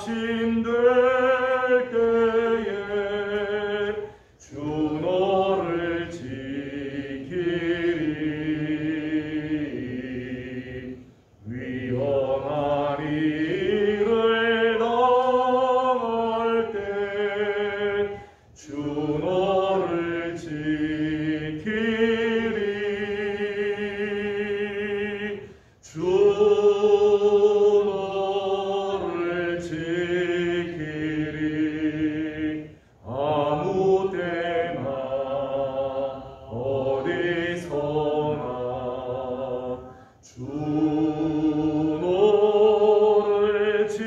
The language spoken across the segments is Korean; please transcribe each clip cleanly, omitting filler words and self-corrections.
아침 될 때에 주 너를 지키리. 위험한 일을 당할 때 주 너를 지키리. 주 너를 지키리. 아무 때나 어디서나 주 너를 지키리.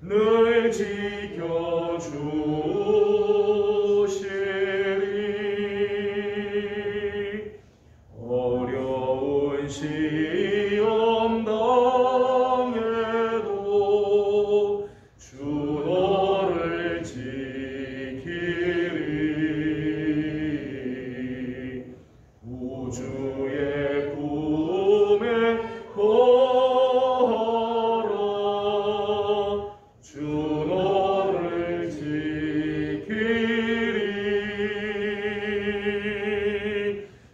늘 지켜주시리. 어려운 시험 당해도 주 너를 지키리. 우주의 꿈에 걸어 주 너를 지키리.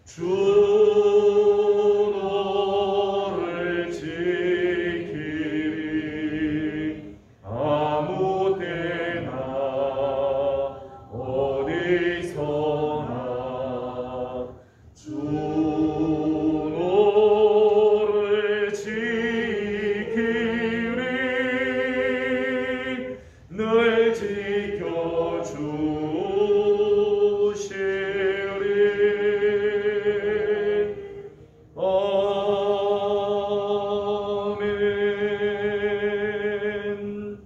주 너를 지키리. 아무 때나 어디서나 주 너를 지키리. 늘 지켜주시리. 아멘.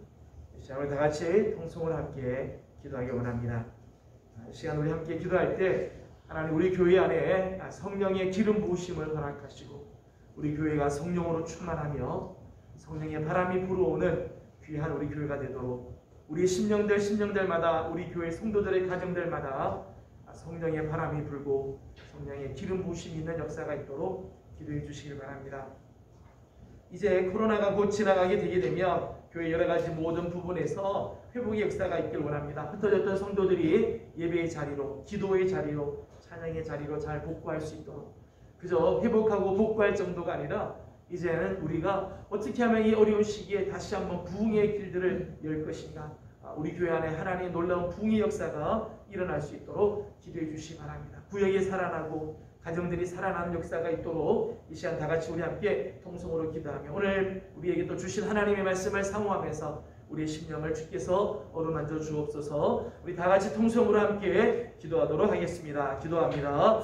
이 시간 우리 다 같이 통성으로 함께 기도하기 원합니다. 이 시간 우리 함께 기도할 때 하나님 우리 교회 안에 성령의 기름 부으심을 허락하시고 우리 교회가 성령으로 충만하며 성령의 바람이 불어오는 귀한 우리 교회가 되도록 우리 심령들마다 우리 교회 성도들의 가정들마다 성령의 바람이 불고 성령의 기름 부으심이 있는 역사가 있도록 기도해 주시길 바랍니다. 이제 코로나가 곧 지나가게 되게 되면 교회 여러 가지 모든 부분에서 회복의 역사가 있길 원합니다. 흩어졌던 성도들이 예배의 자리로, 기도의 자리로, 찬양의 자리로 잘 복구할 수 있도록, 그저 회복하고 복구할 정도가 아니라 이제는 우리가 어떻게 하면 이 어려운 시기에 다시 한번 부흥의 길들을 열 것인가, 우리 교회 안에 하나님의 놀라운 부흥의 역사가 일어날 수 있도록 기도해 주시기 바랍니다. 구역이 살아나고 가정들이 살아나는 역사가 있도록 이 시간 다 같이 우리 함께 통성으로 기도하며 오늘 우리에게 또 주신 하나님의 말씀을 사모하면서 우리의 심령을 주께서 어루만져 주옵소서. 우리 다 같이 통성으로 함께 기도하도록 하겠습니다. 기도합니다.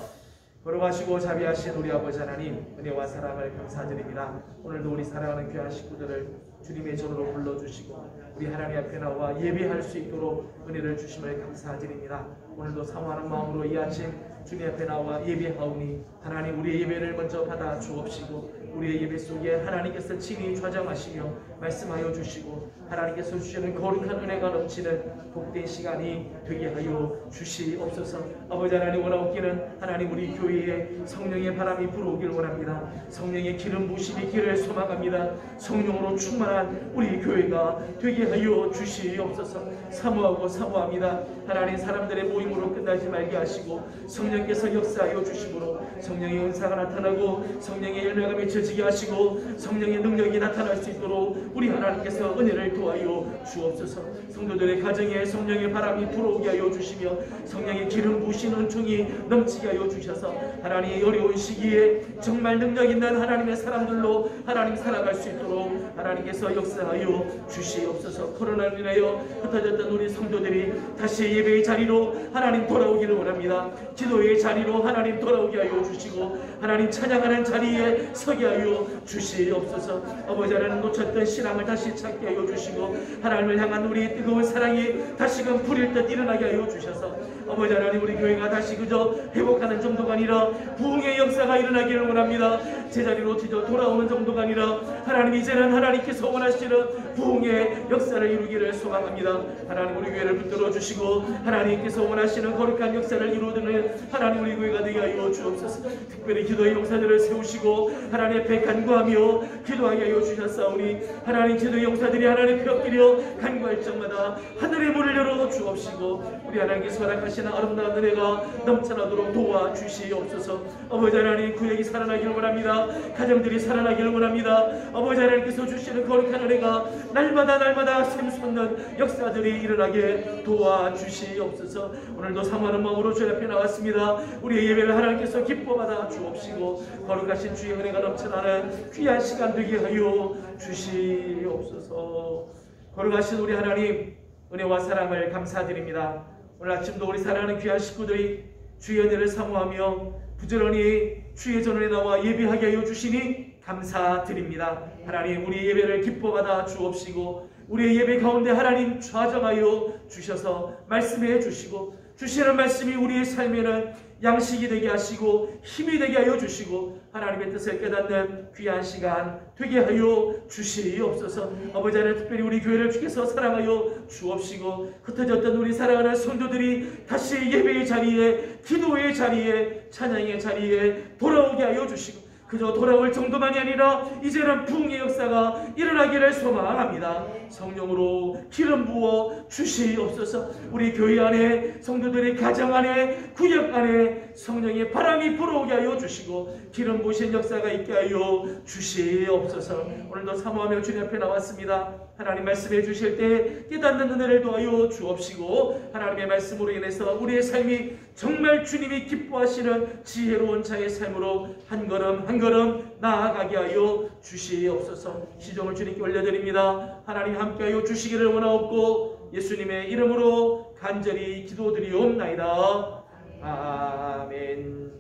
걸어가시고 자비하신 우리 아버지 하나님, 은혜와 사랑을 감사드립니다. 오늘도 우리 사랑하는 귀한 식구들을 주님의 전으로 불러주시고 우리 하나님 앞에 나와 예배할 수 있도록 은혜를 주심을 감사드립니다. 오늘도 사모하는 마음으로 이 아침 주님 앞에 나와 예배하오니 하나님 우리의 예배를 먼저 받아 주옵시고 우리의 예배 속에 하나님께서 친히 좌정하시며 말씀하여 주시고 하나님께서 주시는 거룩한 은혜가 넘치는 복된 시간이 되게 하여 주시옵소서. 아버지 하나님 원하옵기는 하나님 우리 교회에 성령의 바람이 불어오길 원합니다. 성령의 기름 부으심이 길을 소망합니다. 성령으로 충만한 우리 교회가 되게 하여 주시옵소서. 사모합니다. 하나님 사람들의 모임으로 끝나지 말게 하시고 성령께서 역사하여 주심으로 성령의 은사가 나타나고 성령의 열매가 맺혀지게 하시고 성령의 능력이 나타날 수 있도록 우리 하나님께서 은혜를 도와여 주옵소서. 성도들의 가정에 성령의 바람이 불어오게 하여 주시며 성령의 기름 부으신 은총이 넘치게 하여 주셔서 하나님의 어려운 시기에 정말 능력 있는 하나님의 사람들로 하나님 살아갈 수 있도록 하나님께서 역사하여 주시옵소서. 코로나로 인하여 흩어졌던 우리 성도들이 다시 예배의 자리로 하나님 돌아오기를 원합니다. 기도의 자리로 하나님 돌아오게 하여 주시고 하나님 찬양하는 자리에 서게 하여 주시옵소서. 아버지 하나님 놓쳤던 신앙을 다시 찾게 하여 주시고 하나님을 향한 우리의 뜨거운 사랑이 다시금 불일 듯 일어나게 하여 주셔서 아버지 하나님, 우리 교회가 다시 그저 회복하는 정도가 아니라 부흥의 역사가 일어나기를 원합니다. 제자리로 돌아오는 정도가 아니라 하나님, 이제는 하나님께서 원하시는 부흥의 역사를 이루기를 소망합니다. 하나님, 우리 교회를 붙들어 주시고 하나님께서 원하시는 거룩한 역사를 이루는 하나님, 우리 교회가 되게 하여 주옵소서. 특별히 기도의 용사들을 세우시고 하나님 앞에 간구하며 기도하게 하여 주셨사오니 하나님, 기도의 용사들이 하나님 앞에 엎드려 간구할 적마다 하늘의 문을 열어 주옵시고 우리 하나님께서 허락하시는 아름다운 은혜가 넘쳐나도록 도와주시옵소서. 아버지 하나님, 구역이 살아나기를 원합니다. 가정들이 살아나기를 원합니다. 아버지 하나님께서 주시는 거룩한 은혜가 날마다 샘솟는 역사들이 일어나게 도와주시옵소서. 오늘도 사모하는 마음으로 주님 앞에 나왔습니다. 우리의 예배를 하나님께서 기뻐받아 주옵시고 거룩하신 주의 은혜가 넘쳐나는 귀한 시간 되게 하여 주시옵소서. 거룩하신 우리 하나님, 은혜와 사랑을 감사드립니다. 오늘 아침도 우리 사랑하는 귀한 식구들이 주의 은혜를 사모하며 부지런히 주의 전원에 나와 예배하게 하여 주시니 감사드립니다. 하나님, 우리 예배를 기뻐받아 주옵시고 우리의 예배 가운데 하나님 좌정하여 주셔서 말씀해 주시고 주시는 말씀이 우리의 삶에는 양식이 되게 하시고 힘이 되게 하여 주시고 하나님의 뜻을 깨닫는 귀한 시간 되게 하여 주시옵소서. 아버지 하나님, 특별히 우리 교회를 주께서 사랑하여 주옵시고 흩어졌던 우리 사랑하는 성도들이 다시 예배의 자리에, 기도의 자리에, 찬양의 자리에 돌아오게 하여 주시고 그저 돌아올 정도만이 아니라 이제는 부흥의 역사가 일어나기를 소망합니다. 성령으로 기름 부어 주시옵소서. 우리 교회 안에, 성도들의 가정 안에, 구역 안에 성령의 바람이 불어오게 하여 주시고 기름 부으신 역사가 있게 하여 주시옵소서. 오늘도 사모하며 주님 앞에 나왔습니다. 하나님, 말씀해 주실 때 깨닫는 은혜를 도하여 주옵시고 하나님의 말씀으로 인해서 우리의 삶이 정말 주님이 기뻐하시는 지혜로운 자의 삶으로 한 걸음 한 걸음 나아가게 하여 주시옵소서. 시종을 주님께 올려드립니다. 하나님, 함께하여 주시기를 원하옵고 예수님의 이름으로 간절히 기도드리옵나이다. 아멘.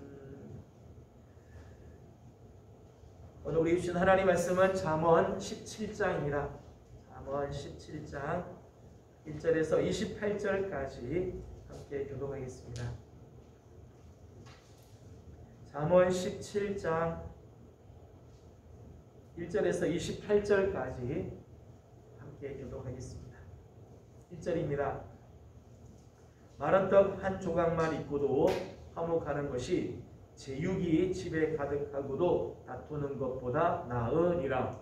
오늘 우리 주신 하나님 말씀은 잠언 17장입니다. 잠언 17장 1절에서 28절까지 함께 교독하겠습니다. 잠언 17장 1절에서 28절까지 함께 교독하겠습니다. 1절입니다. 마른 떡 한 조각만 있고도 화목하는 것이 제육이 집에 가득하고도 다투는 것보다 나으니라.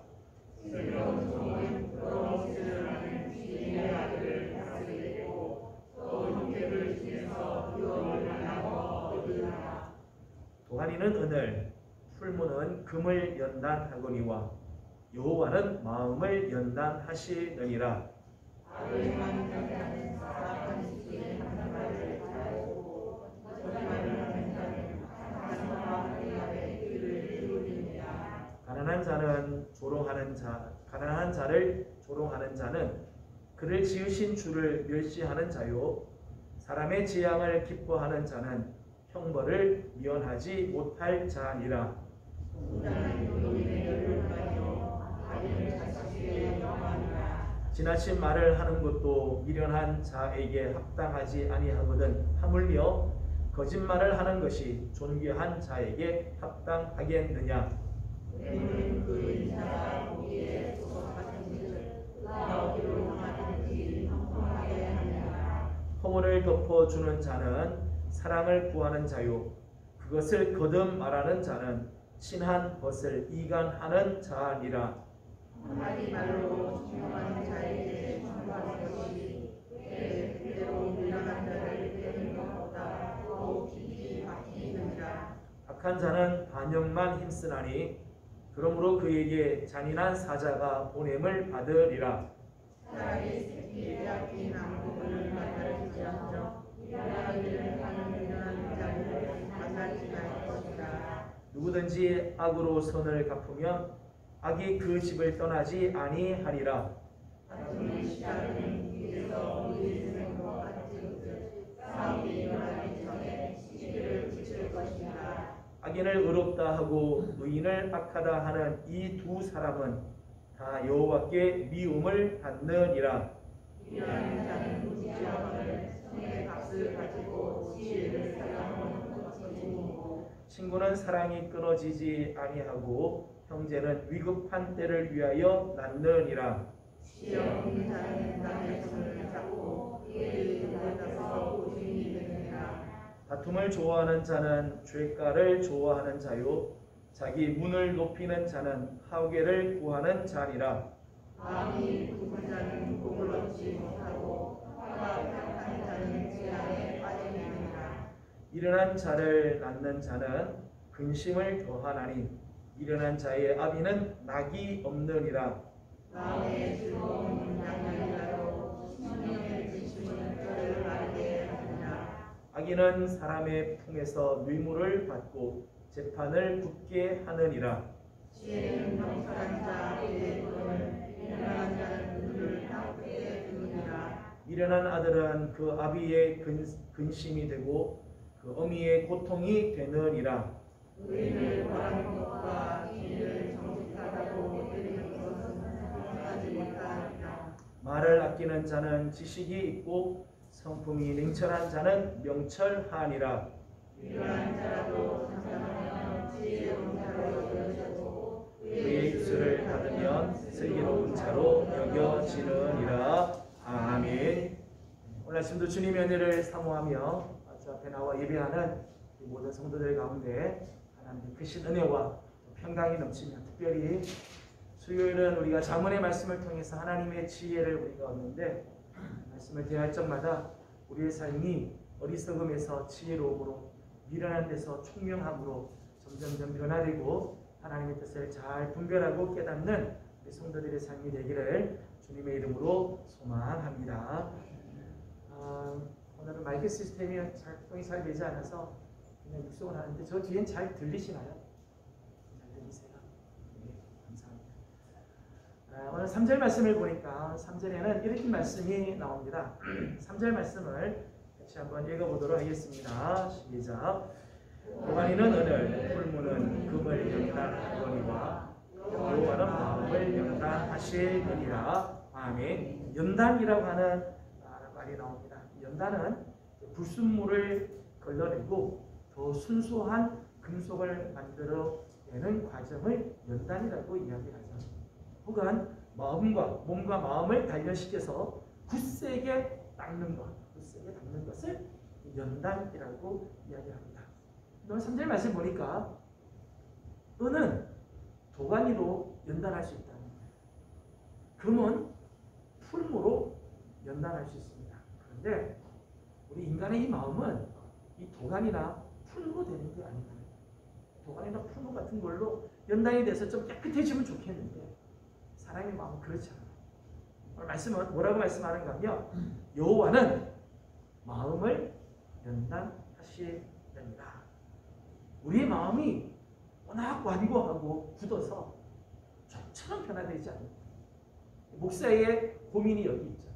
도가니는 은을, 풀무는 금을 연단하거니와 여호와는 마음을 연단하시느니라. 가난한 자를 조롱하는 자는 그를 지으신 주를 멸시하는 자요, 사람의 재앙을 기뻐하는 자는 형벌을 미연하지 못할 자니라. 지나친 말을 하는 것도 미련한 자에게 합당하지 아니하거든 하물며 거짓말을 하는 것이 존귀한 자에게 합당하겠느냐. 허물을 덮어주는 자는 사랑을 구하는 자요, 그것을 거듭 말하는 자는 친한 것을 이간하는 자니라. 한마디 말로 중용하는 자에게 청구하는 것이 그대로 밀려난 자를 때리는 것보다 더욱 깊이 박히느니라. 악한 자는 반역만 힘쓰나니 그러므로 그에게 잔인한 사자가 보냄을 받으리라. 차라리 새끼 빼앗긴 암흑을 만날지언정 이라기를 하는 유명한 자를 만나지 말 것이다. 누구든지 악으로 선을 갚으면 악이 그 집을 떠나지 아니하리라. 다툼의 시작은 길에서 우리는 것 같은듯 싸움이 일어나기 전에 시기를 붙일 것이다. 악인을 의롭다 하고 의인을 악하다 하는 이 두 사람은 다 여호와께 미움을 받느니라. 미련한 자는 무지하거늘 손에 값을 가지고 지혜를 사랑하는 것이고 친구는 사랑이 끊어지지 아니하고 형제는 위급한 때를 위하여 낳느니라. 지혜 없는 자는 남의 손을 잡고 이를 받아서 고증이 되느니라. 다툼을 좋아하는 자는 죄가를 좋아하는 자요 자기 문을 높이는 자는 하괴를 구하는 자니라. 마음이 굽은 자는 복을 얻지 못하고 화가 탁한 자는 재앙에 빠지느니라. 미련한 자를 낳는 자는 근심을 더하나니 미련한 자의 아비는 낙이 없느니라. 마음의 즐거움은 양양이라도 심령의 진심은 저를 알게 하느니라. 악인은 사람의 품에서 뇌물을 받고 재판을 붙게 하느니라. 지혜는 명철한 자의 돈을 미련한 자는 눈을 닦게 두느니라. 미련한 아들은 그 아비의 근심이 되고 그 어미의 고통이 되느니라. 의인을 바라는 것과 진리를 정직하다고 여기는 것은 하지 못하리라. 말을 아끼는 자는 지식이 있고 성품이 냉철한 자는 명철하니라. 미련한 자라도 상상하면 지혜로운 자로 여겨지고 그의 입술을 닫으면 슬기로운 자로 여겨지느니라. 아멘. 오늘 아침도 주님의 은혜를 사모하며 주 앞에 나와 예배하는 이 모든 성도들 가운데 하나님의 크신 은혜와 평강이 넘치며 특별히 수요일은 우리가 잠언의 말씀을 통해서 하나님의 지혜를 우리가 얻는데 말씀을 대할 적마다 우리의 삶이 어리석음에서 지혜로움으로 미련한 데서 총명함으로 점점 변화되고 하나님의 뜻을 잘 분별하고 깨닫는 우리 성도들의 삶이 되기를 주님의 이름으로 소망합니다. 오늘은 마이크 시스템이 작동이 잘 되지 않아서 그냥 육성을 하는데 저 뒤엔 잘 들리시나요? 잘 들리세요? 네, 감사합니다. 오늘 3절 말씀을 보니까 3절에는 이렇게 말씀이 나옵니다. 3절 말씀을 같이 한번 읽어보도록 하겠습니다. 시작. 도가니는 은을, 풀무는 금을 연단하거니와 여호와는 마음을 연단하시느니라. 아멘. 연단이라고 하는 말이 나옵니다. 연단은 불순물을 걸러내고 더 순수한 금속을 만들어내는 과정을 연단이라고 이야기하죠. 혹은 몸과 마음을 단련시켜서 굳세게 닦는 것을 연단이라고 이야기합니다. 오늘 3절 말씀 보니까 은은 도가니로 연단할 수 있다. 금은 풀무로 연단할 수 있습니다. 그런데 우리 인간의 이 마음은 이 도가니나 풀무로 되는 게 아닙니다. 도가니나 풀무 같은 걸로 연단이 돼서 좀 깨끗해지면 좋겠는데 사람의 마음은 그렇지 않아요. 오늘 말씀은 뭐라고 말씀하는가 하면 여호와는 마음을 연단하시느니라. 우리의 마음이 워낙 완고하고 굳어서 좀처럼 변화되지 않습니다. 목사의 고민이 여기 있죠.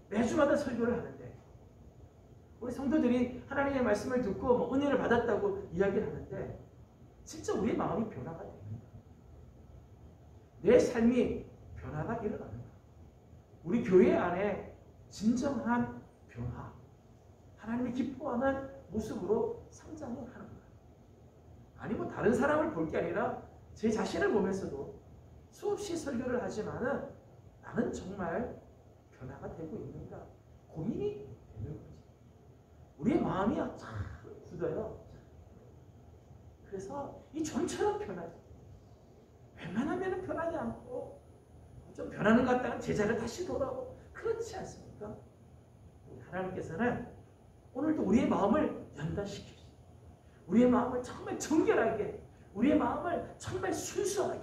매주마다 설교를 하는데 우리 성도들이 하나님의 말씀을 듣고 뭐 은혜를 받았다고 이야기를 하는데 진짜 우리의 마음이 변화가 됩니다. 내 삶이 변화가 일어납니다. 우리 교회 안에 진정한 변화, 하나님이 기뻐하는 모습으로 성장을 하는 거예요. 아니 뭐 다른 사람을 볼 게 아니라 제 자신을 보면서도 수없이 설교를 하지만은 나는 정말 변화가 되고 있는가 고민이 되는 거지. 우리의 마음이 참 굳어요. 그래서 이 좀처럼 변하지. 웬만하면 변하지 않고 좀 변하는 것 같다는 제자를 다시 돌아오고 그렇지 않습니까? 하나님께서는 오늘도 우리의 마음을 연단시키시고 우리의 마음을 정말 정결하게 우리의 마음을 정말 순수하게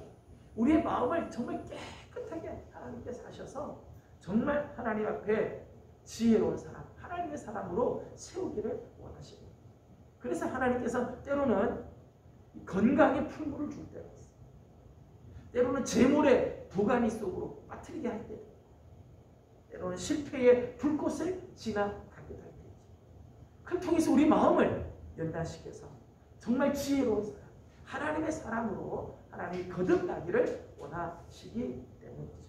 우리의 마음을 정말 깨끗하게 하나님께서 하셔서 정말 하나님 앞에 지혜로운 사람, 하나님의 사람으로 세우기를 원하십니다. 그래서 하나님께서 때로는 건강의 풀무를 줄 때가 있어요. 때로는 재물의 도가니 속으로 빠뜨리게 할 때, 때로는 실패의 불꽃을 지나가게 할 때, 그걸 통해서 우리 마음을 연단시켜서 정말 지혜로운 사람, 하나님의 사람으로 하나님이 거듭나기를 원하시기 때문이죠.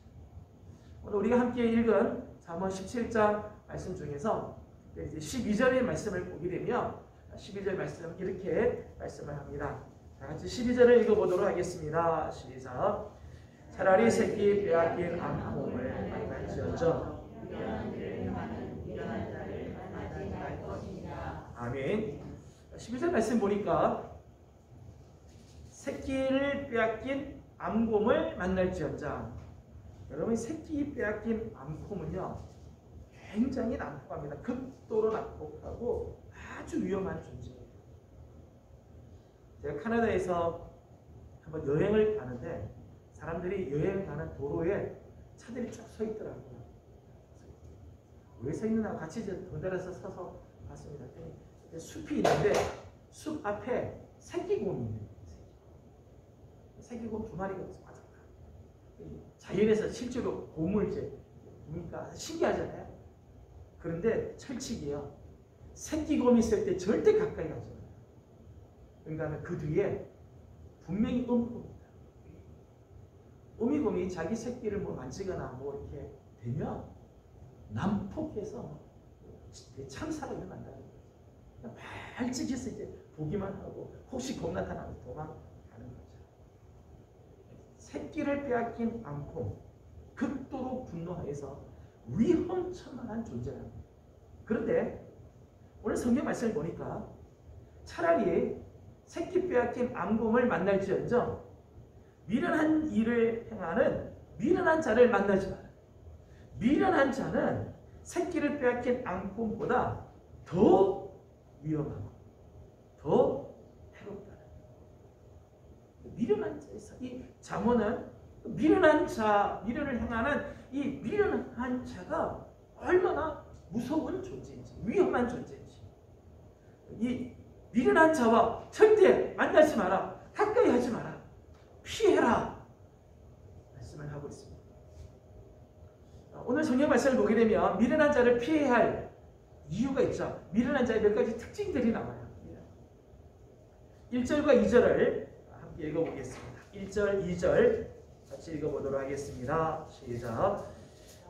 오늘 우리가 함께 읽은 잠언 17장 말씀 중에서 이제 12절의 말씀을 보게 되면 12절 말씀 이렇게 말씀을 합니다. 다 같이 12절을 읽어보도록 하겠습니다. 시작. 차라리 새끼 빼앗긴 암콩을 만날지언정. 아멘. 12절 말씀 보니까 새끼를 빼앗긴 암곰을 만날지언정. 여러분, 새끼 빼앗긴 암곰은요 굉장히 난폭합니다. 극도로 난폭하고 아주 위험한 존재예요. 제가 캐나다에서 한번 여행을 가는데 사람들이 여행 가는 도로에 차들이 쭉 서 있더라고요. 왜 서 있느냐 같이 덩달아서 서서 봤습니다. 숲이 있는데 숲 앞에 새끼곰이 있는 거예요. 새끼곰 2마리가 있어요. 자연에서 실제로 곰을 이제 보니까 신기하잖아요. 그런데 철칙이에요. 새끼곰이 있을 때 절대 가까이 가지 마요. 그러니까 그 뒤에 분명히 어미곰입니다. 어미곰이 자기 새끼를 뭐 만지거나 뭐 이렇게 되면 난폭해서 참사가 일어난다는 거예요. 발찍해서 이제 보기만 하고 혹시 곰 나타나면 도망가는 거죠. 새끼를 빼앗긴 암곰, 극도로 분노하여서 위험천만한 존재랍니다. 그런데 오늘 성경 말씀을 보니까 차라리 새끼 빼앗긴 암곰을 만날지언정 미련한 일을 행하는 미련한 자를 만나지 마라. 미련한 자는 새끼를 빼앗긴 암곰보다 더 위험하고 더 해롭다. 미련한 자에서 이 잠언은 미련한 자, 미련을 행하는 이 미련한 자가 얼마나 무서운 존재인지, 위험한 존재인지. 이 미련한 자와 절대 만나지 마라, 가까이 하지 마라, 피해라 말씀을 하고 있습니다. 오늘 성경 말씀을 보게 되면 미련한 자를 피해야 할 이유가 있죠. 미련한 자의 몇 가지 특징들이 나와요. 1절과 2절을 함께 읽어보겠습니다. 1절, 2절 같이 읽어보도록 하겠습니다. 시작.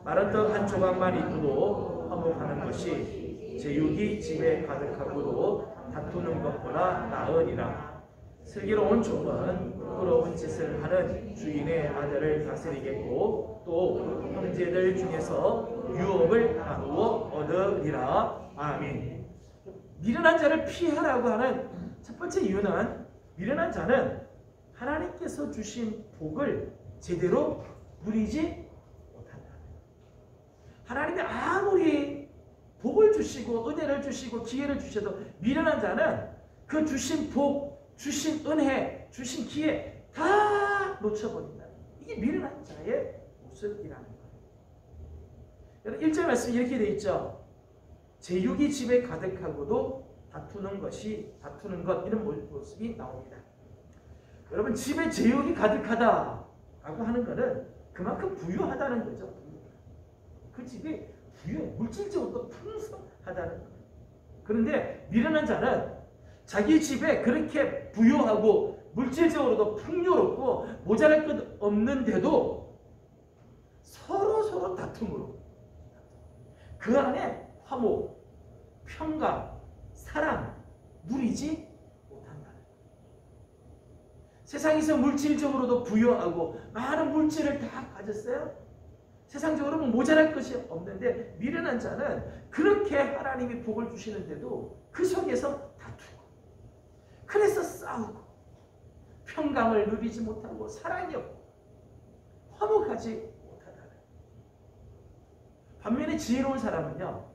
마른 떡 한 조각만 있고도 화목하는 것이 제육이 집에 가득하고도 다투는 것보다 나으니라. 슬기로운 종은 부끄러운 짓을 하는 주인의 아들을 다스리겠고 또 형제들 중에서 유업을 나누어 얻으리라. 아멘. 미련한 자를 피하라고 하는 첫 번째 이유는 미련한 자는 하나님께서 주신 복을 제대로 누리지 못한다. 하나님이 아무리 복을 주시고 은혜를 주시고 기회를 주셔도 미련한 자는 그 주신 복, 주신 은혜, 주신 기회 다 놓쳐버린다. 이게 미련한 자의 모습이라는 거예요. 1절 말씀 이렇게 되어 있죠. 제육이 집에 가득하고도 다투는 것 이런 모습이 나옵니다. 여러분, 집에 제육이 가득하다라고 하는 것은 그만큼 부유하다는 거죠. 그 집이 부유해, 물질적으로도 풍성하다는 거예요. 그런데 미련한 자는 자기 집에 그렇게 부유하고 물질적으로도 풍요롭고 모자랄 것 없는데도 서로 다툼으로 그 안에 화목, 평강, 사랑 누리지 못한다. 세상에서 물질적으로도 부유하고 많은 물질을 다 가졌어요. 세상적으로 모자랄 것이 없는데 미련한 자는 그렇게 하나님이 복을 주시는데도 그 속에서 다투고 그래서 싸우고 평강을 누리지 못하고 사랑이 없고 화목하지 못하다는. 반면에 지혜로운 사람은요,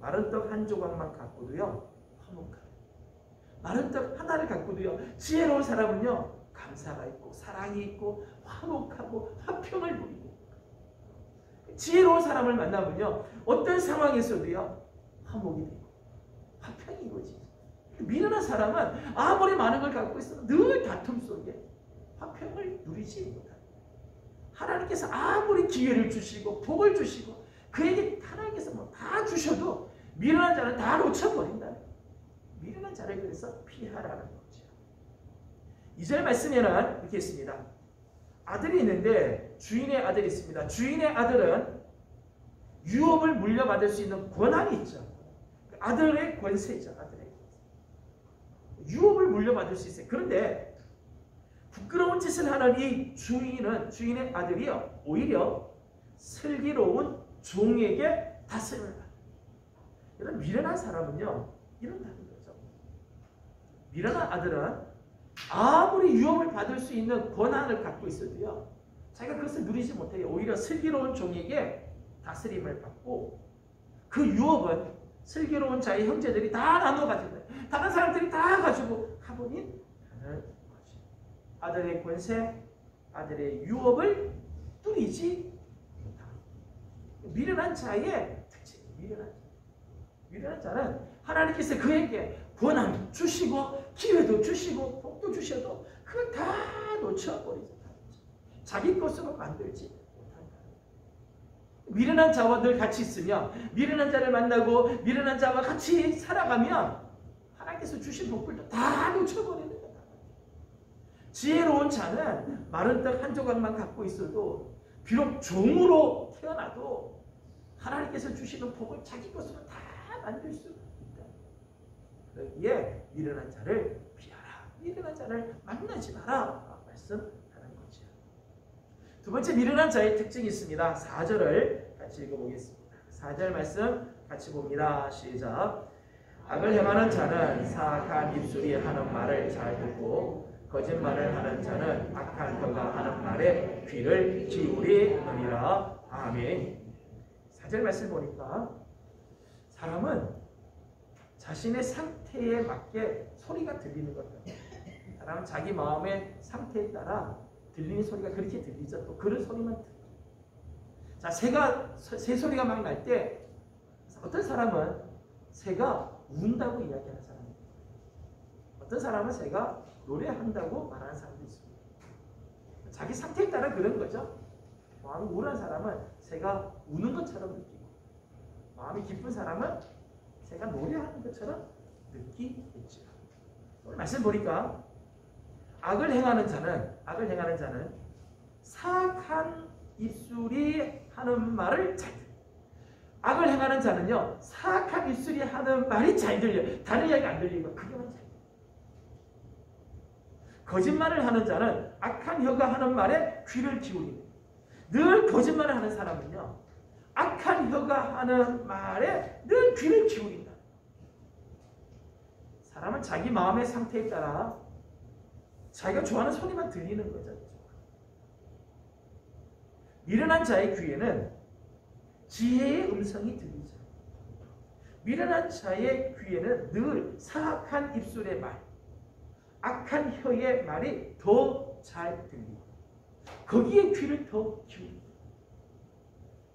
마른 떡 한 조각만 갖고도요 화목하고, 마른 떡 하나를 갖고도요 지혜로운 사람은요 감사가 있고 사랑이 있고 화목하고 화평을 누리고, 지혜로운 사람을 만나면요 어떤 상황에서도요 화목이 되고 화평이 이루어지죠. 미련한 사람은 아무리 많은 걸 갖고 있어도 늘 다툼 속에 화평을 누리지 못합니다. 하나님께서 아무리 기회를 주시고 복을 주시고 그에게 하나님께서 뭐 다 주셔도 미련한 자는 다 놓쳐버린다는 거예요. 미련한 자를 그래서 피하라는 거죠. 2절 말씀에는 이렇게 있습니다. 아들이 있는데 주인의 아들이 있습니다. 주인의 아들은 유업을 물려받을 수 있는 권한이 있죠. 아들의 권세죠. 아들의 권세. 유업을 물려받을 수 있어요. 그런데 부끄러운 짓을 하는 이 주인의 아들이요, 오히려 슬기로운 종에게 다스림을 받아요. 이런 미련한 사람은요, 이런다는 거죠. 미련한 아들은 아무리 유업을 받을 수 있는 권한을 갖고 있어도요, 자기가 그것을 누리지 못해요. 오히려 슬기로운 종에게 다스림을 받고, 그 유업은 슬기로운 자의 형제들이 다 나눠 가지고, 다른 사람들이 다 가지고 하보니 하는 거죠. 아들의 권세, 아들의 유업을 누리지 못하는, 미련한 자의 특징. 미련한 자는 하나님께서 그에게 권한 주시고 기회도 주시고 복도 주셔도 그걸 다 놓쳐버리죠. 자기 것으로 만들지 못한다. 미련한 자와 늘 같이 있으며, 미련한 자를 만나고 미련한 자와 같이 살아가면 하나님께서 주신 복들도 다 놓쳐버리는 거다. 지혜로운 자는 마른 떡 한 조각만 갖고 있어도, 비록 종으로 태어나도 하나님께서 주시는 복을 자기 것으로 다 만들 수 있다. 그러기에 미련한 자를 피하라, 미련한 자를 만나지 마라 말씀하는 거죠. 두 번째 미련한 자의 특징이 있습니다. 4절을 같이 읽어보겠습니다. 4절 말씀 같이 봅니다. 시작. 악을 행하는 자는 사악한 입술이 하는 말을 잘 듣고, 거짓말을 하는 자는 악한 혀가 하는 말에 귀를 기울이느니라. 아멘. 4절 말씀 보니까 사람은 자신의 상태에 맞게 소리가 들리는 것 같아요. 사람은 자기 마음의 상태에 따라 들리는 소리가 그렇게 들리죠. 또 그런 소리만 들려요. 자, 새 소리가 막 날 때 어떤 사람은 새가 운다고 이야기하는 사람이에요. 어떤 사람은 새가 노래한다고 말하는 사람도 있습니다. 자기 상태에 따라 그런 거죠. 마음이 우울한 사람은 새가 우는 것처럼 느끼고, 마음이 기쁜 사람은 새가 노래하는 것처럼 느끼겠죠. 오늘 말씀 보니까 악을 행하는 자는 사악한 입술이 하는 말을 잘 들어요. 악을 행하는 자는요, 사악한 입술이 하는 말이 잘 들려요. 다른 이야기 안 들리고 그게만 잘 들려요. 거짓말을 하는 자는 악한 혀가 하는 말에 귀를 기울이는, 늘 거짓말을 하는 사람은요, 악한 혀가 하는 말에 늘 귀를 기울인다. 사람은 자기 마음의 상태에 따라 자기가 좋아하는 소리만 들리는 거죠. 미련한 자의 귀에는 지혜의 음성이 들리죠. 미련한 자의 귀에는 늘 사악한 입술의 말, 악한 혀의 말이 더 잘 들리고, 거기에 귀를 더 기울이고.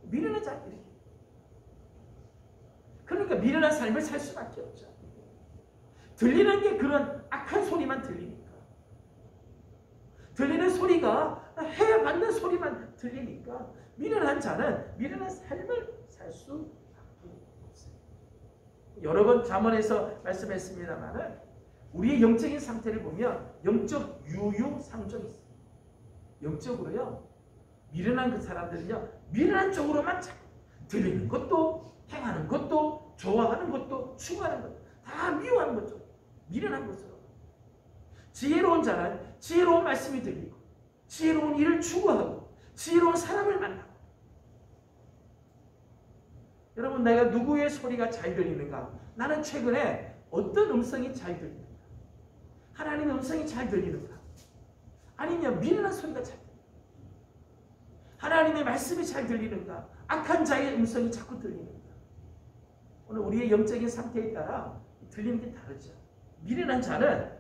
미련한 자들이, 그러니까 미련한 삶을 살 수밖에 없죠. 들리는 게 그런 악한 소리만 들리니까, 들리는 소리가 해야 맞는 소리만 들리니까 미련한 자는 미련한 삶을 살 수밖에 없어요. 여러 번 잠언에서 말씀했습니다만은, 우리의 영적인 상태를 보면 영적 유유상종이 있어요. 영적으로요, 미련한 그 사람들은요, 미련한 쪽으로만 자꾸 들리는 것도, 행하는 것도, 좋아하는 것도, 추구하는 것도 다 미워하는 거죠. 미련한 것으로. 지혜로운 자는 지혜로운 말씀이 들리고, 지혜로운 일을 추구하고, 지혜로운 사람을 만나고. 여러분, 내가 누구의 소리가 잘 들리는가? 나는 최근에 어떤 음성이 잘 들리는가? 하나님의 음성이 잘 들리는가? 아니면 미련한 소리가 잘 들리는가? 하나님의 말씀이 잘 들리는가? 악한 자의 음성이 자꾸 들리는가? 오늘 우리의 영적인 상태에 따라 들리는 게 다르죠. 미련한 자는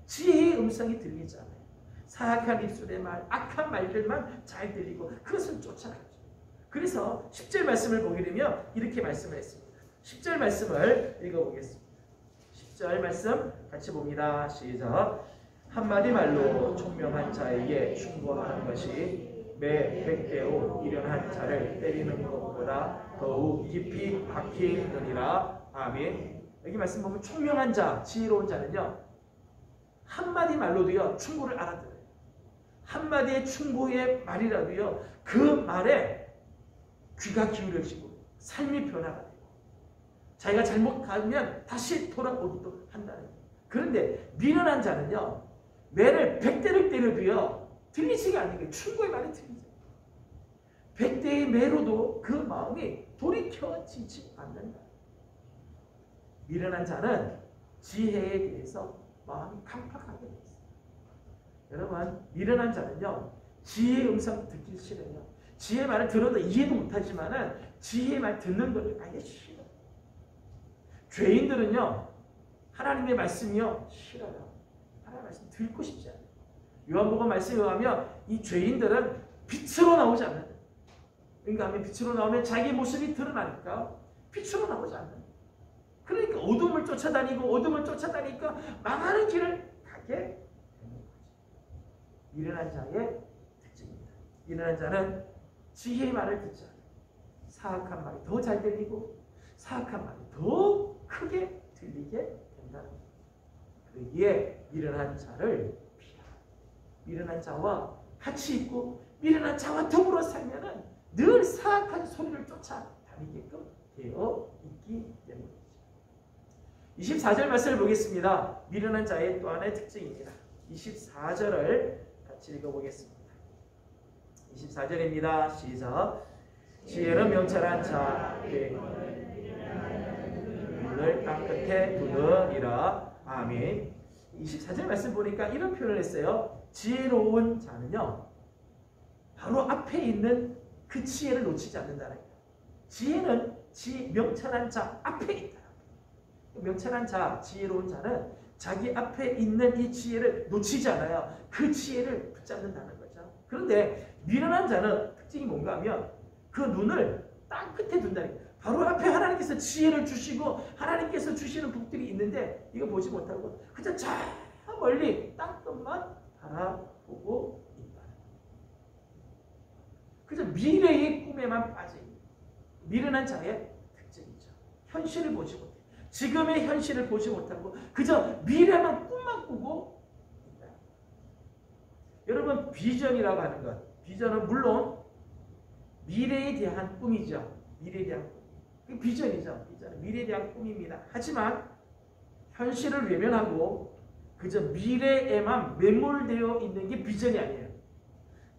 지혜의 음성이 들리지 않아요. 사악한 입술의 말, 악한 말들만 잘 들리고 그것을 쫓아가죠. 그래서 10절 말씀을 보게 되면 이렇게 말씀을 했습니다. 10절 말씀을 읽어보겠습니다. 10절 말씀 같이 봅니다. 시작. 한마디 말로 총명한 자에게 충고하는 것이 매 100대로 미련한 자를 때리는 것보다 더욱 깊이 박히느니라. 아멘. 여기 말씀 보면 총명한 자, 지혜로운 자는요, 한마디 말로도요 충고를 알아들어요. 한마디의 충고의 말이라도요, 그 말에 귀가 기울여지고 삶이 변화가 되고 자기가 잘못하면 다시 돌아오기도 한다는 거예요. 그런데 미련한 자는요, 매를 100대를 때려도요 들리지가 않는 게 충고의 말이 들리죠. 100대의 매로도 그 마음이 돌이켜지지 않는다. 미련한 자는 지혜에 대해서 마음이 강팍하게 되어 있어요. 여러분, 미련한 자는요, 지혜의 음성 듣기 싫어요. 지혜의 말을 들어도 이해도 못하지만은 지혜의 말 듣는 걸 아예 싫어요. 죄인들은요, 하나님의 말씀이요 싫어요. 하나님의 말씀 듣고 싶지 않아요. 요한복음 말씀에 의하면 이 죄인들은 빛으로 나오지 않는다. 그러니까 빛으로 나오면 자기 모습이 드러나니까 빛으로 나오지 않는다. 그러니까 어둠을 쫓아다니까 망하는 길을 가게 되는 거죠. 미련한 자의 특징입니다. 미련한 자는 지혜의 말을 듣지 않아요. 사악한 말이 더 잘 들리고 사악한 말이 더 크게 들리게 된다는 거예요. 그러기에 미련한 자를 피하라. 미련한 자와 같이 있고 미련한 자와 더불어 살면은 늘 사악한 소리를 쫓아다니게끔 되어 있기 때문입니다. 24절 말씀을 보겠습니다. 미련한 자의 또 하나의 특징입니다. 24절을 같이 읽어보겠습니다. 24절입니다. 시작. 지혜는 명철한 자의 눈을 땅끝에 두느니라. 아멘. 24절 말씀 보니까 이런 표현을 했어요. 지혜로운 자는요, 바로 앞에 있는 그 지혜를 놓치지 않는다는 거예요. 지혜는 명철한 자 앞에 있다. 명철한 자, 지혜로운 자는 자기 앞에 있는 이 지혜를 놓치지 않아요. 그 지혜를 붙잡는다는 거죠. 그런데 미련한 자는 특징이 뭔가 하면 그 눈을 땅 끝에 둔다는 거예요. 바로 앞에 하나님께서 지혜를 주시고 하나님께서 주시는 복들이 있는데 이거 보지 못하고 그냥 저 멀리 땅끝만 바라보고 있다. 그저 미래의 꿈에만 빠진 미련한 자의 특징이죠. 현실을 보지 못해요. 지금의 현실을 보지 못하고 그저 미래만 꿈만 꾸고 있다. 여러분, 비전이라고 하는 것, 비전은 물론 미래에 대한 꿈이죠. 미래에 대한 꿈. 그 비전이죠. 비전은 미래에 대한 꿈입니다. 하지만 현실을 외면하고 그저 미래에만 매몰되어 있는 게 비전이 아니에요.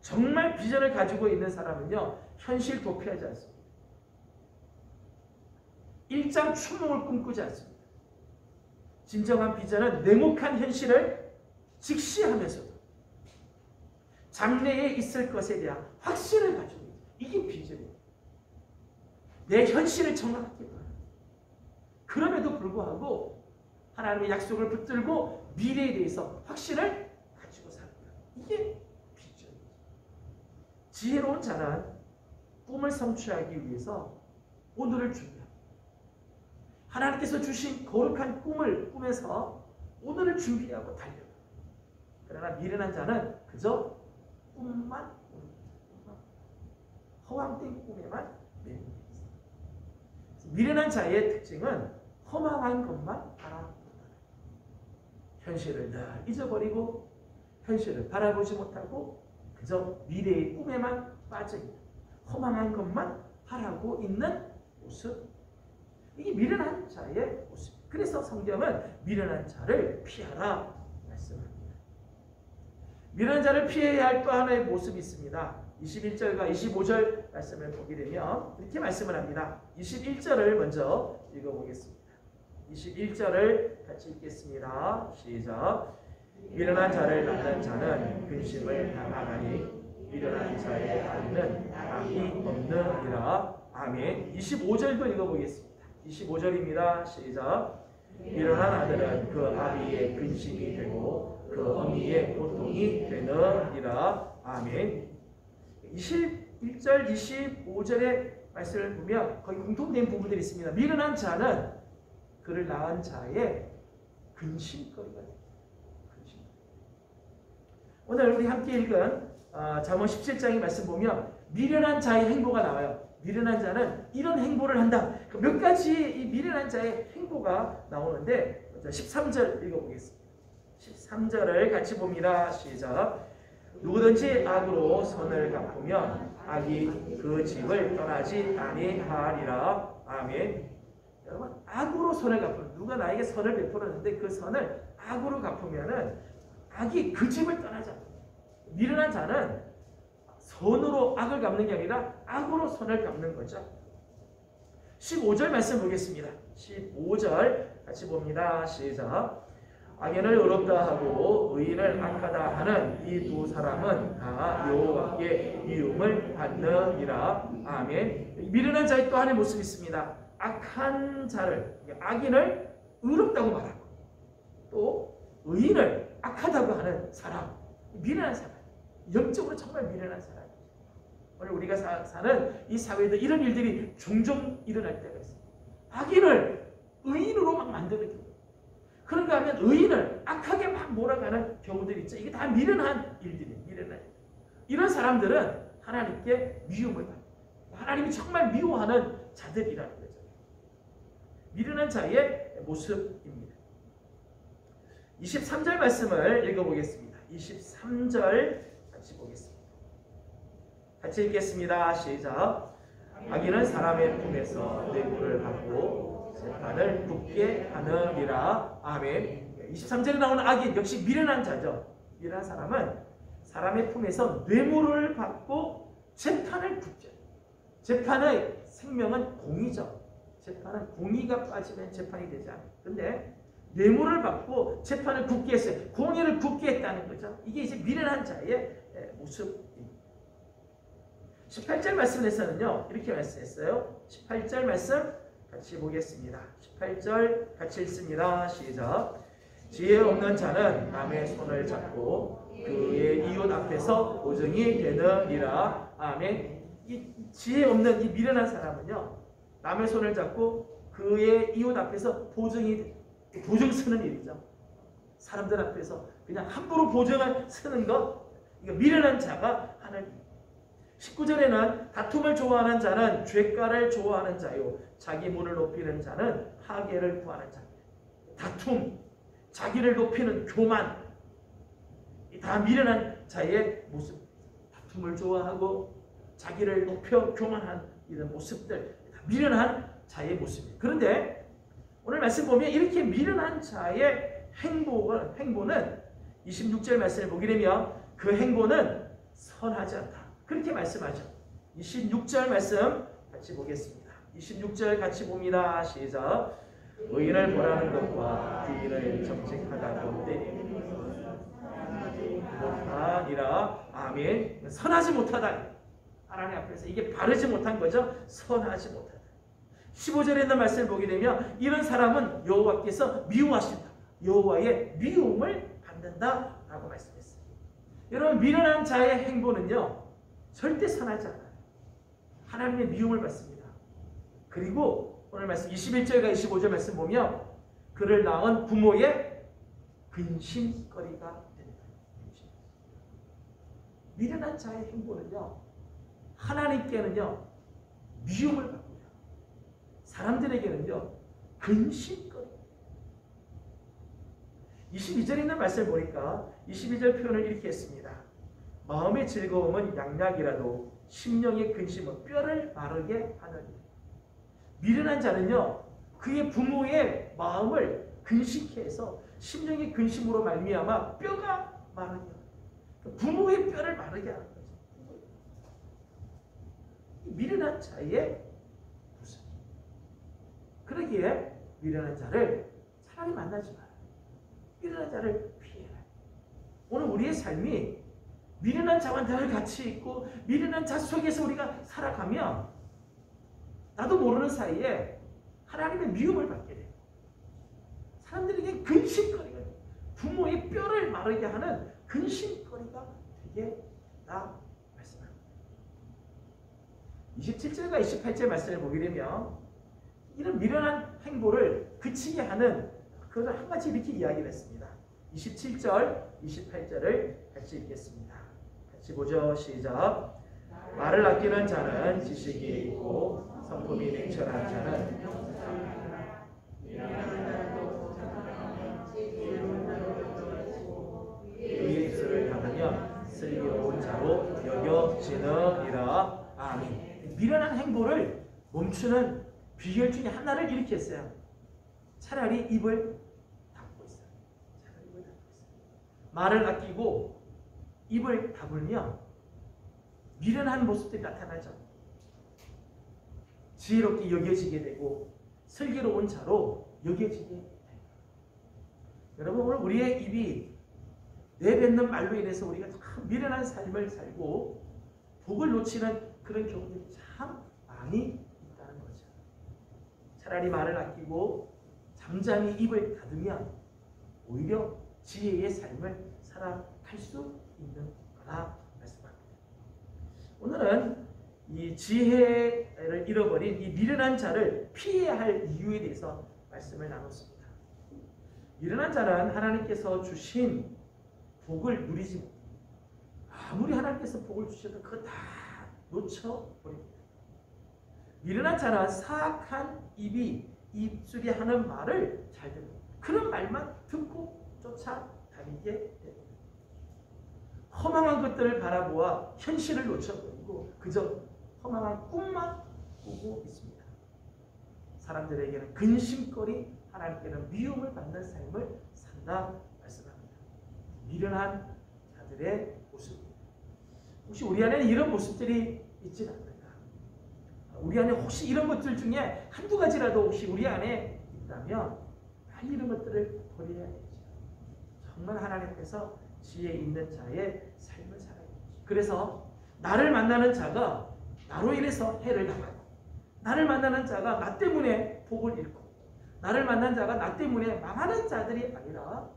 정말 비전을 가지고 있는 사람은요, 현실 도피하지 않습니다. 일장 추몽을 꿈꾸지 않습니다. 진정한 비전은 냉혹한 현실을 직시하면서도 장래에 있을 것에 대한 확신을 가지고 있다. 이게 비전이에요. 내 현실을 정확하게 봐요. 그럼에도 불구하고 하나님의 약속을 붙들고 미래에 대해서 확신을 가지고 삽니다. 이게 비전이에요. 지혜로운 자는 꿈을 성취하기 위해서 오늘을 준비합니다. 하나님께서 주신 거룩한 꿈을 꾸면서 오늘을 준비하고 달려요. 그러나 미련한 자는 그저 꿈만 꿉니다. 허황된 꿈에만 매여 있어요. 미련한 자의 특징은 허망한 것만 바라본다. 현실을 늘 잊어버리고 현실을 바라보지 못하고 그저 미래의 꿈에만 빠져있는 허망한 것만 바라고 있는 모습. 이게 미련한 자의 모습. 그래서 성경은 미련한 자를 피하라 말씀합니다. 미련한 자를 피해야 할 또 하나의 모습이 있습니다. 21절과 25절 말씀을 보게 되면 이렇게 말씀을 합니다. 21절을 먼저 읽어보겠습니다. 21절을 같이 읽겠습니다. 시작. 미련한 자를 낳는 자는 근심을 당하나니 미련한 자의 아이는 낙이 없느니라. 아멘. 25절도 읽어보겠습니다. 25절입니다. 시작. 미련한 아들은 그 아비의 근심이 되고 그 어미의 고통이 되느니라. 아멘. 21절, 25절의 말씀을 보면 거의 공통된 부분들이 있습니다. 미련한 자는 그를 낳은 자의 근심거리가 됩니다. 오늘 우리 함께 읽은 잠언 17장의 말씀 보면 미련한 자의 행보가 나와요. 미련한 자는 이런 행보를 한다. 몇 가지 이 미련한 자의 행보가 나오는데 13절 읽어보겠습니다. 13절을 같이 봅니다. 시작. 누구든지 악으로 선을 갚으면 악이 그 집을 떠나지 아니하리라. 아멘. 여러분, 악으로 선을 갚으면, 누가 나에게 선을 베풀었는데 그 선을 악으로 갚으면은 악이 그 집을 떠나지 않아요. 미련한 자는 선으로 악을 갚는 게 아니라 악으로 선을 갚는 거죠. 15절 말씀 보겠습니다. 15절 같이 봅니다. 시작. 악인을 의롭다 하고 의인을 악하다 하는 이 두 사람은 다 여호와께 미움을 받느니라. 아멘. 미련한 자의 또 하나의 모습이 있습니다. 악한 자를, 악인을 의롭다고 말하고 또 의인을 악하다고 하는 사람, 미련한 사람, 영적으로 정말 미련한 사람. 오늘 우리가 사는 이 사회에도 이런 일들이 종종 일어날 때가 있어요. 악인을 의인으로 막 만드는 경우. 그런가 하면 의인을 악하게 막 몰아가는 경우들이 있죠. 이게 다 미련한 일들이에요. 미련한 일. 이런 사람들은 하나님께 미움을 받아요. 하나님이 정말 미워하는 자들이라는 거죠. 미련한 자의 모습입니다. 23절 말씀을 읽어보겠습니다. 23절 같이 보겠습니다. 같이 읽겠습니다. 시작. 악인은 사람의 품에서 뇌물을 받고 재판을 굳게 하느니라. 아멘. 23절에 나오는 악인 역시 미련한 자죠. 미련한 사람은 사람의 품에서 뇌물을 받고 재판을 굳게. 재판의 생명은 공의죠. 재판은 공의가 빠지면 재판이 되지 않아요. 근데 뇌물을 받고 재판을 굳게 했어요. 공의를 굳게 했다는 거죠. 이게 이제 미련한 자의 모습입니다. 18절 말씀에서는요, 이렇게 말씀했어요. 18절 말씀 같이 보겠습니다. 18절 같이 읽습니다. 시작. 지혜 없는 자는 남의 손을 잡고 그의 이웃 앞에서 보증이 되느니라. 아멘. 이 지혜 없는 이 미련한 사람은요, 남의 손을 잡고 그의 이웃 앞에서 보증 쓰는 일이죠. 사람들 앞에서 그냥 함부로 보증을 쓰는 것, 이거 미련한 자가 하는 일. 19절에는 다툼을 좋아하는 자는 죄가를 좋아하는 자요, 자기 문을 높이는 자는 하계를 구하는 자. 다툼, 자기를 높이는 교만, 다 미련한 자의 모습. 다툼을 좋아하고 자기를 높여 교만한 이런 모습들, 다 미련한 자의 모습입니다. 그런데 오늘 말씀 보면 이렇게 미련한 자의 행보는 26절 말씀을 보게 되면 그 행보는 선하지 않다. 그렇게 말씀하죠. 26절 말씀 같이 보겠습니다. 26절 같이 봅니다. 시작. 의인을 보라는 것과 주인을 정직하다고 때리는 못하니라. 아멘. 선하지 못하다. 하나님 앞에서 이게 바르지 못한 거죠. 선하지 못하다. 15절에 있는 말씀을 보게 되면 이런 사람은 여호와께서 미워하신다. 여호와의 미움을 받는다라고 말씀했어요. 여러분, 미련한 자의 행보는요, 절대 선하지 않아요. 하나님의 미움을 받습니다. 그리고 오늘 말씀 21절과 25절 말씀 보면 그를 낳은 부모의 근심거리가 된다. 미련한 자의 행보는요, 하나님께는요 미움을 받고요, 사람들에게는요 근심거리. 22절에 있는 말씀을 보니까 22절 표현을 이렇게 했습니다. 마음의 즐거움은 양약이라도 심령의 근심은 뼈를 마르게 하느니. 미련한 자는요, 그의 부모의 마음을 근심케 해서 심령의 근심으로 말미암아 뼈가 마르게 하는, 부모의 뼈를 마르게 하는 거죠. 미련한 자의 모습. 그러기에 미련한 자를 차라리 만나지 마라. 미련한 자를 피해라. 오늘 우리의 삶이 미련한 자와 늘 같이 있고 미련한 자 속에서 우리가 살아가면 나도 모르는 사이에 하나님의 미움을 받게 돼요. 사람들에게 근심거리가 돼요. 부모의 뼈를 마르게 하는 근심거리가 되게 나 말씀합니다. 27절과 28절 말씀을 보게 되면 이런 미련한 행보를 그치게 하는 그것을 한 가지 이렇게 이야기를 했습니다. 27절, 28절을 같이 읽겠습니다. 같이 보죠. 시작. 말을 아끼는 자는 지식이 있고 성품이 냉철한 자는 의의 입술을 닫으면 슬기로운 멈추지느니라. 아멘. 미련한 행보를 멈추는 비결 중에 하나를 이렇게 했어요. 차라리 입을 닫고 있어요. 차라리 입을 닫고 있어요. 말을 아끼고 입을 다물면 미련한 모습들이 나타나죠. 지혜롭게 여겨지게 되고 슬기로운 자로 여겨지게 됩니다. 여러분, 오늘 우리의 입이 내뱉는 말로 인해서 우리가 참 미련한 삶을 살고 복을 놓치는 그런 경우들이 참 많이 있다는 거죠. 차라리 말을 아끼고 잠잠히 입을 닫으면 오히려 지혜의 삶을 살아갈 수 있는 거라 말씀합니다. 오늘은 이 지혜를 잃어버린 이 미련한 자를 피해야 할 이유에 대해서 말씀을 나눴습니다. 미련한 자는 하나님께서 주신 복을 누리지 못합니다. 아무리 하나님께서 복을 주셔도 그거 다 놓쳐버립니다. 미련한 자는 사악한 입술이 하는 말을 잘 듣는, 그런 말만 듣고 쫓아다니게 됩니다. 허망한 것들을 바라보아 현실을 놓쳐버리고 그저 허망한 꿈만 꾸고 있습니다. 사람들에게는 근심거리, 하나님께는 미움을 받는 삶을 산다 말씀합니다. 미련한 자들의 모습입니다. 혹시 우리 안에는 이런 모습들이 있지 않는가? 우리 안에 혹시 이런 것들 중에 한두 가지라도 혹시 우리 안에 있다면 빨리 이런 것들을 버려야 되죠. 정말 하나님께서 지혜 있는 자의 삶을 살아야 되죠. 그래서 나를 만나는 자가 나로 인해서 해를 당하고, 나를 만나는 자가 나 때문에 복을 잃고, 나를 만난 자가 나 때문에 망하는 자들이 아니라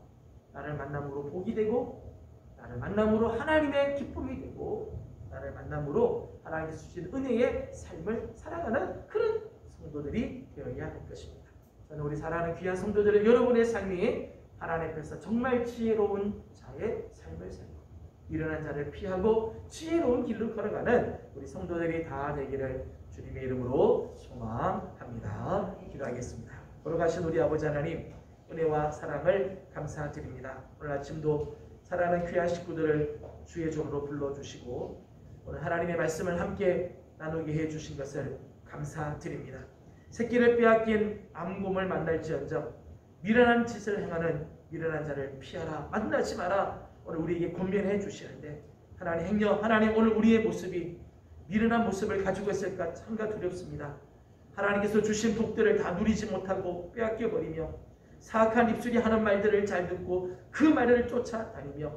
나를 만남으로 복이 되고, 나를 만남으로 하나님의 기쁨이 되고, 나를 만남으로 하나님께서 주신 은혜의 삶을 살아가는 그런 성도들이 되어야 할 것입니다. 저는 우리 사랑하는 귀한 성도들의 여러분의 삶이 하나님 앞에서 정말 지혜로운 자의 삶을 살고 미련한 자를 피하고 지혜로운 길로 걸어가는 우리 성도들이 다 되기를 주님의 이름으로 소망합니다. 기도하겠습니다. 걸어가신 우리 아버지 하나님, 은혜와 사랑을 감사드립니다. 오늘 아침도 사랑하는 귀한 식구들을 주의 종으로 불러주시고 오늘 하나님의 말씀을 함께 나누게 해주신 것을 감사드립니다. 새끼를 빼앗긴 암곰을 만날지언정 미련한 짓을 행하는 미련한 자를 피하라, 만나지 마라, 오늘 우리에게 권면해 주시는데, 하나님 행여 하나님 오늘 우리의 모습이 미련한 모습을 가지고 있을까 참가 두렵습니다. 하나님께서 주신 복들을 다 누리지 못하고 빼앗겨 버리며 사악한 입술이 하는 말들을 잘 듣고 그 말을 쫓아다니며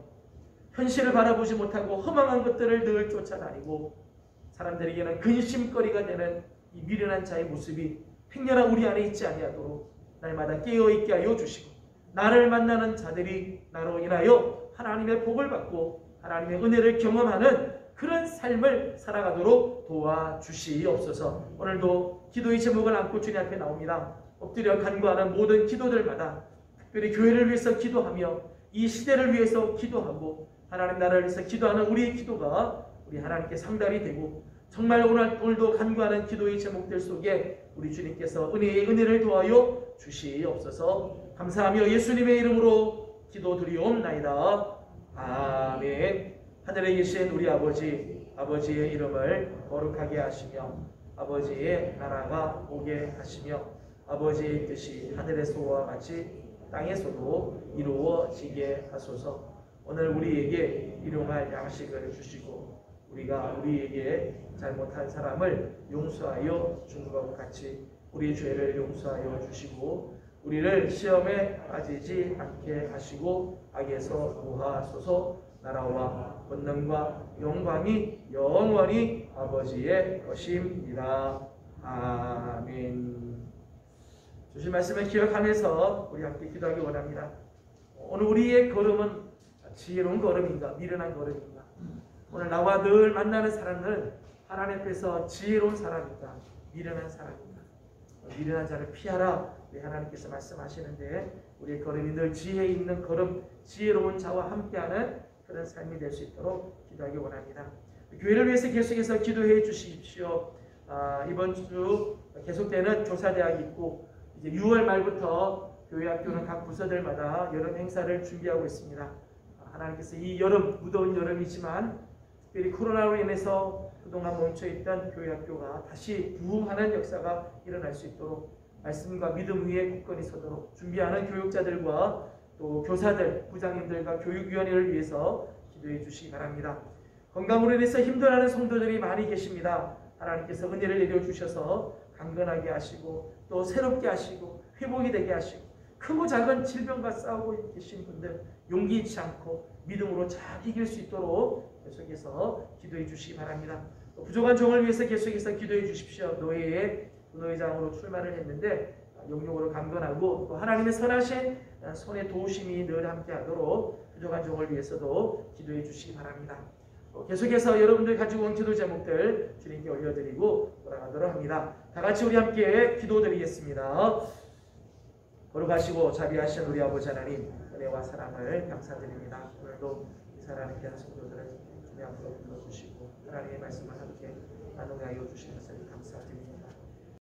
현실을 바라보지 못하고 허망한 것들을 늘 쫓아다니고 사람들에게는 근심거리가 되는 이 미련한 자의 모습이 행여나 우리 안에 있지 아니하도록 날마다 깨어있게 하여 주시고, 나를 만나는 자들이 나로 인하여 하나님의 복을 받고 하나님의 은혜를 경험하는 그런 삶을 살아가도록 도와주시옵소서. 오늘도 기도의 제목을 안고 주님 앞에 나옵니다. 엎드려 간구하는 모든 기도들마다 특별히 교회를 위해서 기도하며 이 시대를 위해서 기도하고 하나님 나라를 위해서 기도하는 우리의 기도가 우리 하나님께 상달이 되고, 정말 오늘도 간구하는 기도의 제목들 속에 우리 주님께서 은혜를 도하여 주시옵소서. 감사하며 예수님의 이름으로 기도드리옵나이다. 아멘. 하늘에 계신 우리 아버지의 이름을 거룩하게 하시며 아버지의 나라가 오게 하시며 아버지의 뜻이 하늘에서와 같이 땅에서도 이루어지게 하소서. 오늘 우리에게 일용할 양식을 주시고 우리에게 잘못한 사람을 용서하여 준 것 같이 우리 죄를 용서하여 주시고 우리를 시험에 빠지지 않게 하시고 악에서 구하소서. 나라와 권능과 영광이 영원히 아버지의 것입니다. 아멘. 주신 말씀을 기억하면서 우리 함께 기도하기 원합니다. 오늘 우리의 걸음은 지혜로운 걸음인가, 미련한 걸음인가? 오늘 나와 늘 만나는 사람들은 하나님 앞에서 지혜로운 사람인가, 미련한 사람인가? 미련한 자를 피하라, 우리 하나님께서 말씀하시는데 우리의 걸음이 늘 지혜 있는 걸음, 지혜로운 자와 함께하는 그런 삶이 될 수 있도록 기도하기 원합니다. 교회를 위해서 계속해서 기도해 주십시오. 이번 주 계속되는 교사대학이 있고 이제 6월 말부터 교회 학교는 각 부서들마다 여름 행사를 준비하고 있습니다. 하나님께서 이 여름, 무더운 여름이지만 특별히 코로나로 인해서 그동안 멈춰있던 교회 학교가 다시 부흥하는 역사가 일어날 수 있도록 말씀과 믿음 위에 굳건히 서도록 준비하는 교육자들과 또 교사들, 부장님들과 교육위원회를 위해서 기도해 주시기 바랍니다. 건강으로 인해서 힘들어하는 성도들이 많이 계십니다. 하나님께서 은혜를 내려주셔서 강건하게 하시고 또 새롭게 하시고 회복이 되게 하시고 크고 작은 질병과 싸우고 계신 분들 용기 잃지 않고 믿음으로 잘 이길 수 있도록 계속해서 기도해 주시기 바랍니다. 또 부족한 종을 위해서 계속해서 기도해 주십시오. 노예의 노회장으로 출마를 했는데 영역으로 강건하고 또 하나님의 선하신 손의 도우심이 늘 함께하도록 부족한 종을 위해서도 기도해 주시기 바랍니다. 계속해서 여러분들 가지고 온 기도 제목들 주님께 올려드리고 돌아가도록 합니다. 다 같이 우리 함께 기도드리겠습니다. 거룩하시고 자비하신 우리 아버지 하나님, 은혜와 사랑을 감사드립니다. 오늘도 이 사랑을 피한 성도들을 주님 앞으로 불러주시고 하나님의 말씀을 함께 나누게 하여 주시는 것을 감사드립니다.